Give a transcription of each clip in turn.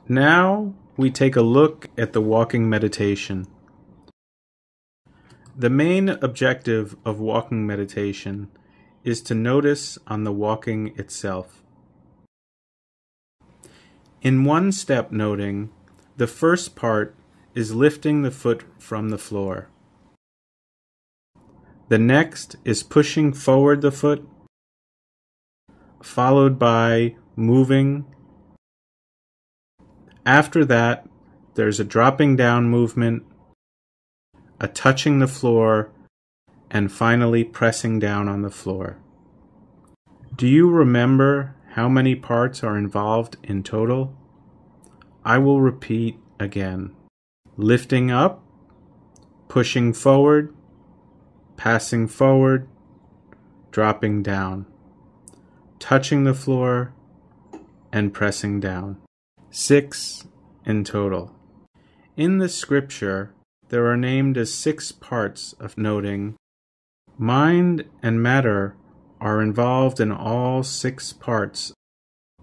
Now we take a look at the walking meditation. The main objective of walking meditation is to notice on the walking itself. In one-step noting, the first part is lifting the foot from the floor. The next is pushing forward the foot, followed by moving. After that, there's a dropping down movement, a touching the floor, and finally pressing down on the floor. Do you remember how many parts are involved in total? I will repeat again. Lifting up, pushing forward, passing forward, dropping down, touching the floor, and pressing down. 6 in total. In the scripture, there are named as 6 parts of noting. Mind and matter are involved in all 6 parts.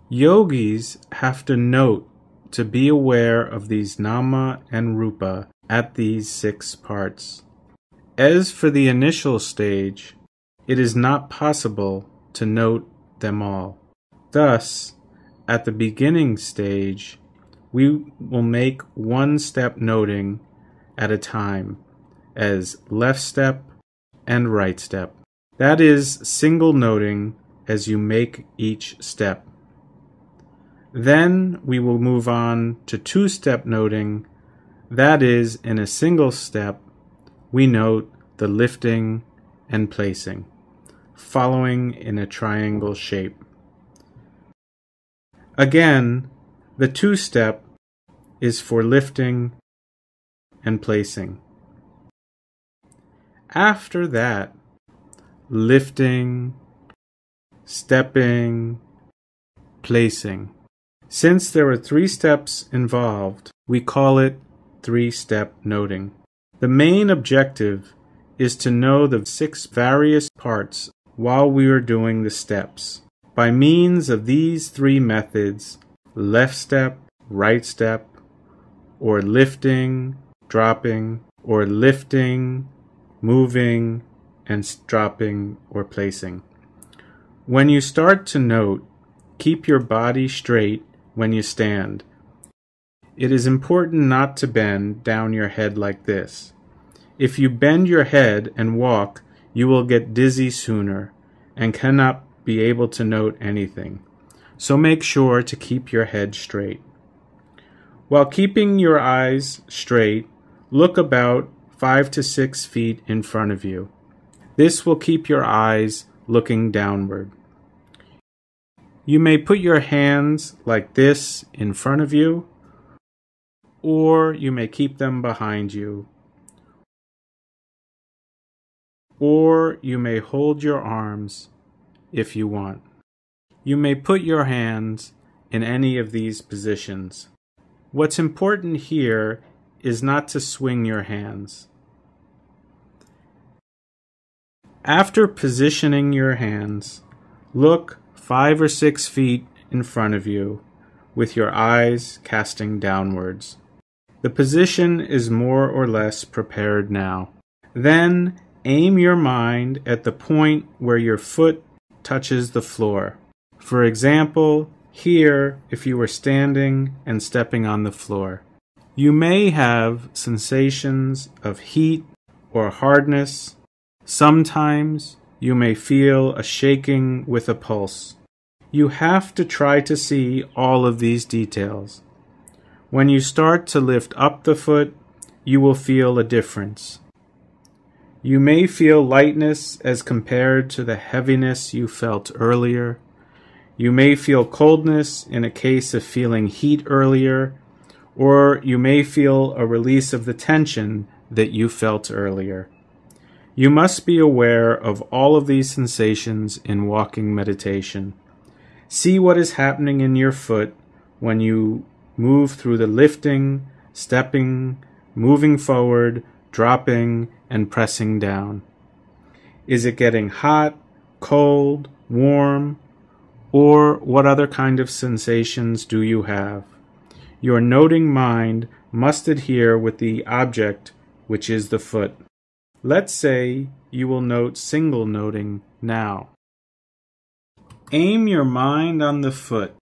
Yogis have to note to be aware of these nama and rupa at these 6 parts. As for the initial stage, it is not possible to note them all. Thus, at the beginning stage, we will make one-step noting at a time, as left step and right step. That is single noting as you make each step. Then we will move on to two-step noting. That is, in a single step, we note the lifting and placing, following in a triangle shape. Again, the two-step is for lifting and placing. After that, lifting, stepping, placing. Since there are 3 steps involved, we call it 3-step noting. The main objective is to know the 6 various parts while we are doing the steps. By means of these 3 methods, left step, right step, or lifting, dropping, or lifting, moving, and dropping or placing. When you start to note, keep your body straight when you stand. It is important not to bend down your head like this. If you bend your head and walk, you will get dizzy sooner and cannot be able to note anything. So make sure to keep your head straight. While keeping your eyes straight, look about 5 to 6 feet in front of you. This will keep your eyes looking downward. You may put your hands like this in front of you, or you may keep them behind you, or you may hold your arms if you want. You may put your hands in any of these positions. What's important here is not to swing your hands. After positioning your hands, look 5 or 6 feet in front of you with your eyes casting downwards. The position is more or less prepared now. Then aim your mind at the point where your foot touches the floor. For example, here if you were standing and stepping on the floor. You may have sensations of heat or hardness. Sometimes you may feel a shaking with a pulse. You have to try to see all of these details. When you start to lift up the foot, you will feel a difference. You may feel lightness as compared to the heaviness you felt earlier. You may feel coldness in a case of feeling heat earlier, or you may feel a release of the tension that you felt earlier. You must be aware of all of these sensations in walking meditation. See what is happening in your foot when you move through the lifting, stepping, moving forward, dropping, and pressing down. Is it getting hot, cold, warm, or what other kind of sensations do you have? Your noting mind must adhere with the object, which is the foot. Let's say you will note single noting now. Aim your mind on the foot